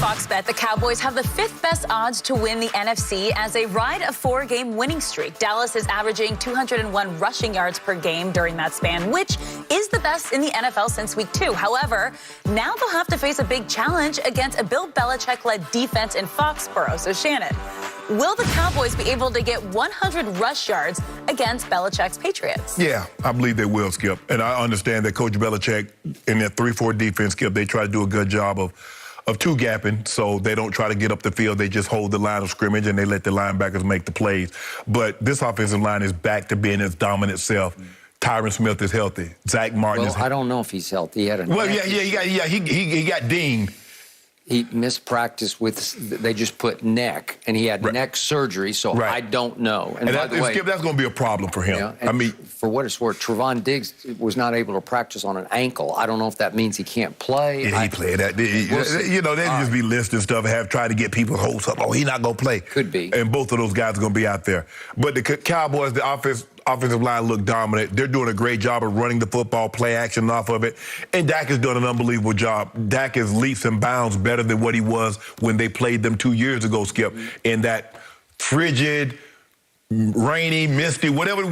Fox Bet, the Cowboys have the 5th best odds to win the NFC as they ride a 4-game winning streak. Dallas is averaging 201 rushing yards per game during that span, which is the best in the NFL since week 2. However, now they'll have to face a big challenge against a Bill Belichick-led defense in Foxborough. So, Shannon, will the Cowboys be able to get 100 rush yards against Belichick's Patriots? Yeah, I believe they will, Skip. And I understand that Coach Belichick in that 3-4 defense, Skip, they try to do a good job of two-gapping, so they don't try to get up the field. They just hold the line of scrimmage, and they let the linebackers make the plays. But this offensive line is back to being its dominant self. Tyron Smith is healthy. Zach Martin is healthy. I don't know if he's healthy. He had a he got dinged. He missed practice with, they just put neck, and he had neck surgery, so I don't know. And by the way, Skip, that's going to be a problem for him. Yeah, I mean, for what it's worth, Trevon Diggs was not able to practice on an ankle. I don't know if that means he can't play. Yeah, he played that. You know, they'd just be listing stuff, trying to get people's hopes up. Oh, he's not going to play. Could be. And both of those guys are going to be out there. But the Cowboys, the offensive line look dominant. They're doing a great job of running the football, play action off of it. And Dak has done an unbelievable job. Dak is leaps and bounds better than what he was when they played them 2 years ago, Skip, in that frigid, rainy, misty, whatever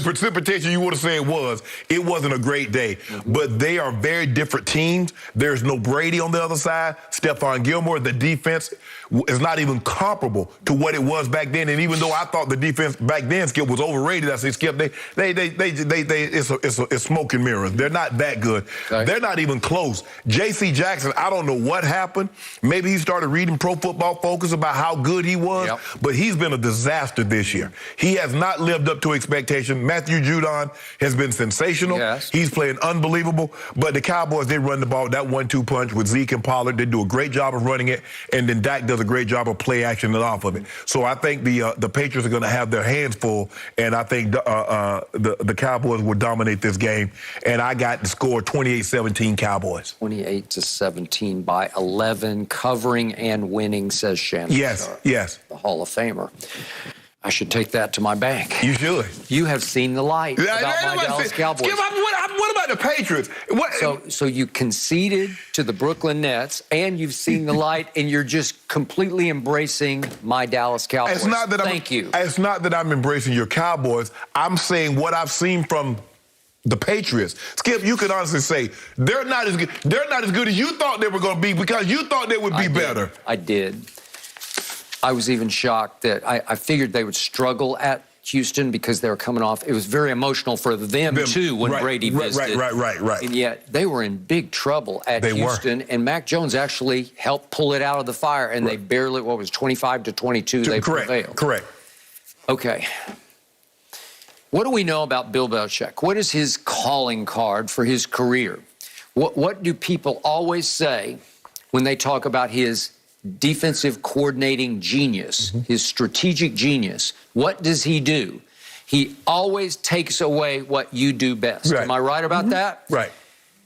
precipitation you want to say it wasn't a great day. But they are very different teams. There's no Brady on the other side. Stephon Gilmore, the defense is not even comparable to what it was back then. And even though I thought the defense back then, Skip, was overrated, I say, Skip, it's smoke and mirrors. They're not that good. Okay. They're not even close. J.C. Jackson, I don't know what happened. Maybe he started reading Pro Football Focus about how good he was, but he's been a disaster this year. He has not lived up to expectation. Matthew Judon has been sensational. Yes. He's playing unbelievable. But the Cowboys, they run the ball, that 1-2 punch with Zeke and Pollard. They do a great job of running it, and then Dak does a great job of play action and off of it. So I think the Patriots are going to have their hands full, and I think the Cowboys will dominate this game. And I got the score 28-17 Cowboys. 28-17 by 11, covering and winning, says Shannon. Yes, yes. The Hall of Famer. I should take that to my bank. You should. You have seen the light about my Dallas Cowboys. Skip, what about the Patriots? So you conceded to the Brooklyn Nets, and you've seen the light, and you're just completely embracing my Dallas Cowboys. Thank you. It's not that I'm embracing your Cowboys. I'm saying what I've seen from the Patriots. Skip, you could honestly say they're not as good. They're not as good as you thought they were going to be because you thought they would be better. I did. I was even shocked that I figured they would struggle at Houston because they were coming off. It was very emotional for them too, when Brady visited. Right. And yet they were in big trouble at Houston, and Mac Jones actually helped pull it out of the fire, and they barely, 25-22, they prevailed. Correct. Okay. What do we know about Bill Belichick? What is his calling card for his career? What do people always say when they talk about his defensive coordinating genius, his strategic genius? What does he do? He always takes away what you do best. Am I right about that? Right.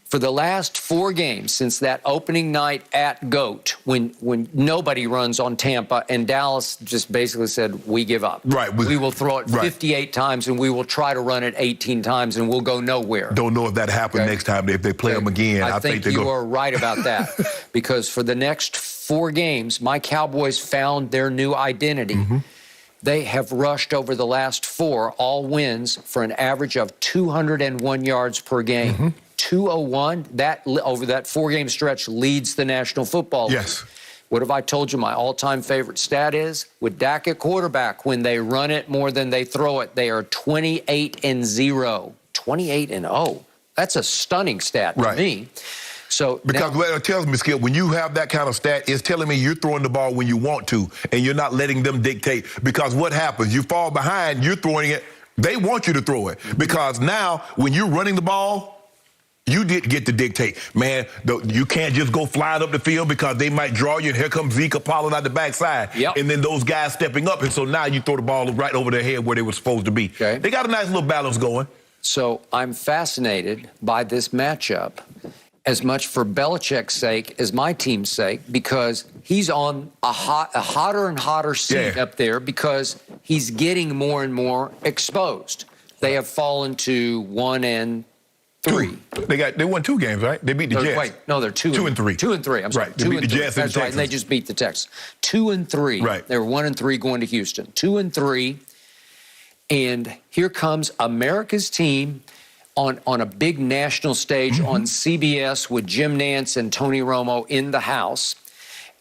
For the last 4 games since that opening night at GOAT, when nobody runs on Tampa, and Dallas just basically said, we give up. Right. We will throw it 58 times, and we will try to run it 18 times, and we'll go nowhere. Don't know if that happens next time if they play them again. I think you are right about that. Because for the next 4 games, my Cowboys found their new identity. They have rushed over the last 4, all wins, for an average of 201 yards per game. 201, that over that 4-game stretch leads the National Football League. Yes. What have I told you my all-time favorite stat is? With Dak at quarterback, when they run it more than they throw it, they are 28-0. 28-0. That's a stunning stat to me. So because what it tells me, Skip, when you have that kind of stat, it's telling me you're throwing the ball when you want to, and you're not letting them dictate. Because what happens? You fall behind, you're throwing it. They want you to throw it. Because now, when you're running the ball, you did get to dictate. Man, you can't just go flying up the field because they might draw you, and here comes Zeke or Pollard out the backside. And then those guys stepping up, and so now you throw the ball right over their head where they were supposed to be. They got a nice little balance going. So I'm fascinated by this matchup, as much for Belichick's sake as my team's sake, because he's on a hotter and hotter seat up there because he's getting more and more exposed. They have fallen to 1-3 3. They won 2 games, right? They beat the Jets. Wait, no, they're 2 and 3. 2 and 3. I'm sorry. Right. They beat the Jets and That's right. And they just beat the Texans. 2 and 3. Right. They were 1 and 3 going to Houston. 2 and 3. And here comes America's team on a big national stage on CBS with Jim Nantz and Tony Romo in the house.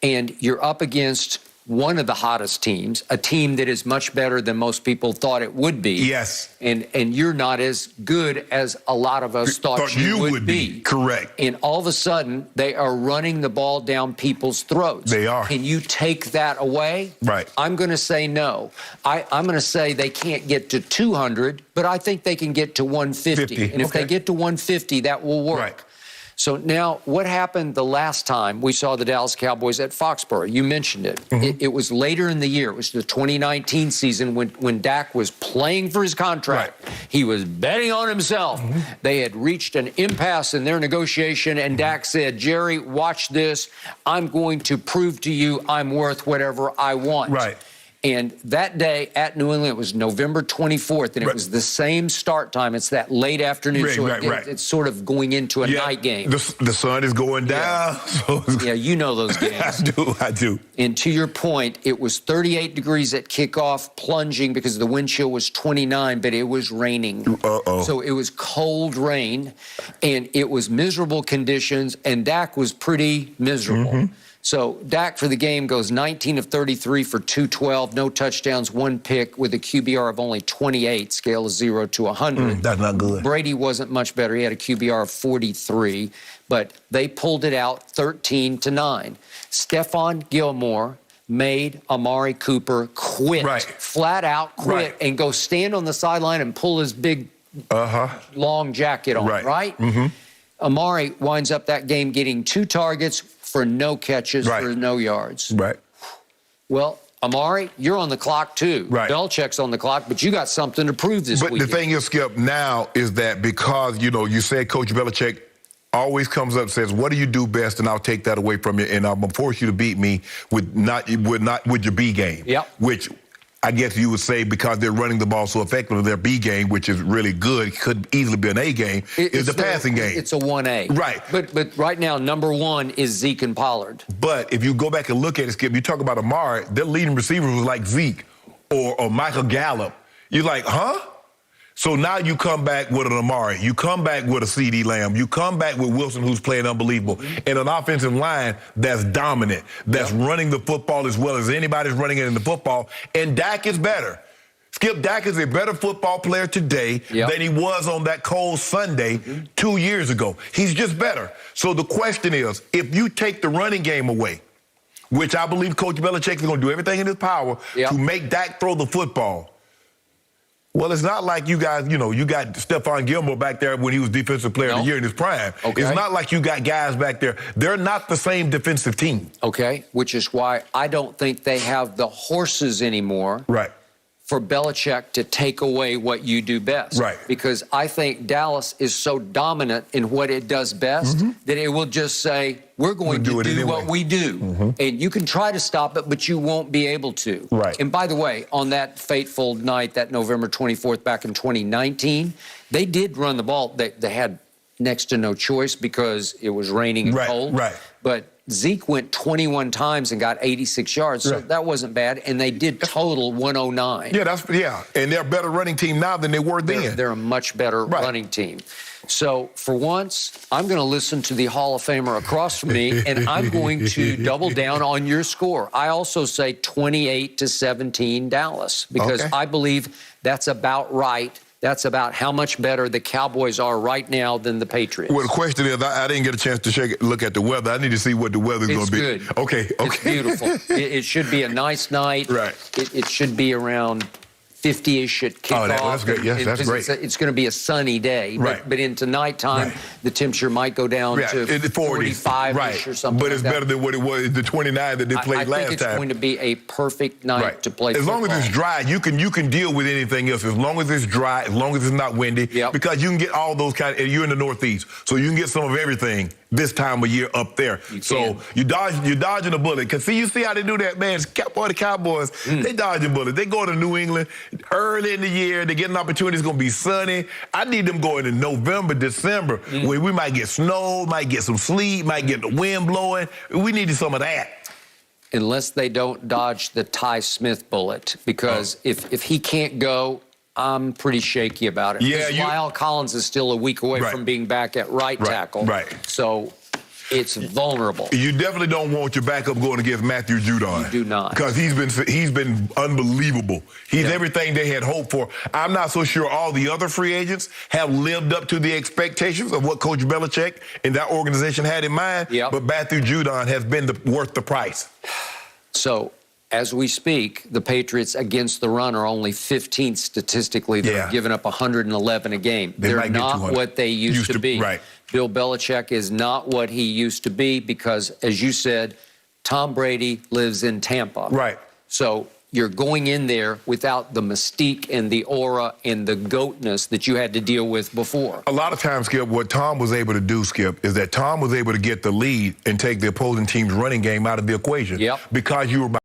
And you're up against one of the hottest teams, a team that is much better than most people thought it would be. Yes. And you're not as good as a lot of us thought you would be. Correct. And all of a sudden, they are running the ball down people's throats. They are. Can you take that away? Right. I'm going to say no. I'm going to say they can't get to 200, but I think they can get to 150. And if they get to 150, that will work. Right. So now, what happened the last time we saw the Dallas Cowboys at Foxborough? You mentioned it. It was later in the year. It was the 2019 season when Dak was playing for his contract. Right. He was betting on himself. They had reached an impasse in their negotiation, and Dak said, Jerry, watch this. I'm going to prove to you I'm worth whatever I want. Right. And that day at New England, it was November 24th, and it was the same start time. It's that late afternoon, it's sort of going into a night game. The sun is going down. So yeah, you know those games. I do. And to your point, it was 38 degrees at kickoff, plunging because the wind chill was 29, but it was raining. So it was cold rain, and it was miserable conditions, and Dak was pretty miserable. So Dak for the game goes 19 of 33 for 212, no touchdowns, 1 pick with a QBR of only 28, scale of 0 to 100. That's not good. Brady wasn't much better. He had a QBR of 43, but they pulled it out 13-9. Stephon Gilmore made Amari Cooper quit, flat out quit, and go stand on the sideline and pull his big long jacket on, right? Amari winds up that game getting 2 targets for no catches, for no yards. Well, Amari, you're on the clock too. Belichick's on the clock, but you got something to prove this weekend. But the thing is, Skip, now is that because, you said Coach Belichick always comes up and says, what do you do best, and I'll take that away from you, and I'm going to force you to beat me with your B game. Which I guess you would say, because they're running the ball so effectively, their B game, which is really good, could easily be an A game, is the passing game. It's a 1A. Right. But right now, number 1 is Zeke and Pollard. But if you go back and look at it, Skip, you talk about Amari, their leading receiver was like Zeke or Michael Gallup. You're like, huh? So now you come back with an Amari. You come back with a C.D. Lamb. You come back with Wilson, who's playing unbelievable. And an offensive line that's dominant, that's running the football as well as anybody's running it in the football. And Dak is better. Skip, Dak is a better football player today than he was on that cold Sunday 2 years ago. He's just better. So the question is, if you take the running game away, which I believe Coach Belichick is going to do everything in his power to make Dak throw the football, well, it's not like you guys, you got Stephon Gilmore back there when he was Defensive Player of the Year in his prime. It's not like you got guys back there. They're not the same defensive team. Which is why I don't think they have the horses anymore. For Belichick to take away what you do best. Because I think Dallas is so dominant in what it does best that it will just say, we're going to do what we do. And you can try to stop it, but you won't be able to. And by the way, on that fateful night, that November 24th back in 2019, they did run the ball. They had next to no choice because it was raining and cold. But Zeke went 21 times and got 86 yards, so that wasn't bad. And they did total 109. And they're a better running team now than they were then. They're a much better running team. So for once, I'm going to listen to the Hall of Famer across from me, and I'm going to double down on your score. I also say 28-17 Dallas, because I believe that's about right. That's about how much better the Cowboys are right now than the Patriots. Well, the question is, I didn't get a chance to look at the weather. I need to see what the weather's going to be. It's good. It's beautiful. It should be a nice night. It should be around 50-ish at kickoff. That's great. Yes, that's great. It's going to be a sunny day. But into nighttime, the temperature might go down to 45-ish or something. But it's better than what it was, the 29 that they played last time. I think it's going to be a perfect night to play football. As long as it's dry, you can deal with anything else. As long as it's dry, as long as it's not windy, because you can get all those and you're in the Northeast, so you can get some of everything this time of year up there. So you're dodging a bullet. Because you see how they do that, man. The Cowboys, they dodge a bullet. They go to New England early in the year. They get an opportunity. It's going to be sunny. I need them going in November, December, where we might get snow, might get some sleet, might get the wind blowing. We needed some of that. Unless they don't dodge the Ty Smith bullet, because if he can't go, I'm pretty shaky about it. Yeah, Lyle Collins is still a week away from being back at right tackle. Right. So it's vulnerable. You definitely don't want your backup going against Matthew Judon. You do not. Because he's been unbelievable. He's everything they had hoped for. I'm not so sure all the other free agents have lived up to the expectations of what Coach Belichick and that organization had in mind. But Matthew Judon has been worth the price. So, as we speak, the Patriots against the run are only 15th statistically. They're giving up 111 a game. They're not what they used to be. Right. Bill Belichick is not what he used to be because, as you said, Tom Brady lives in Tampa. Right. So you're going in there without the mystique and the aura and the goatness that you had to deal with before. A lot of times, Skip, what Tom was able to do, Skip, is that Tom was able to get the lead and take the opposing team's running game out of the equation. Because you were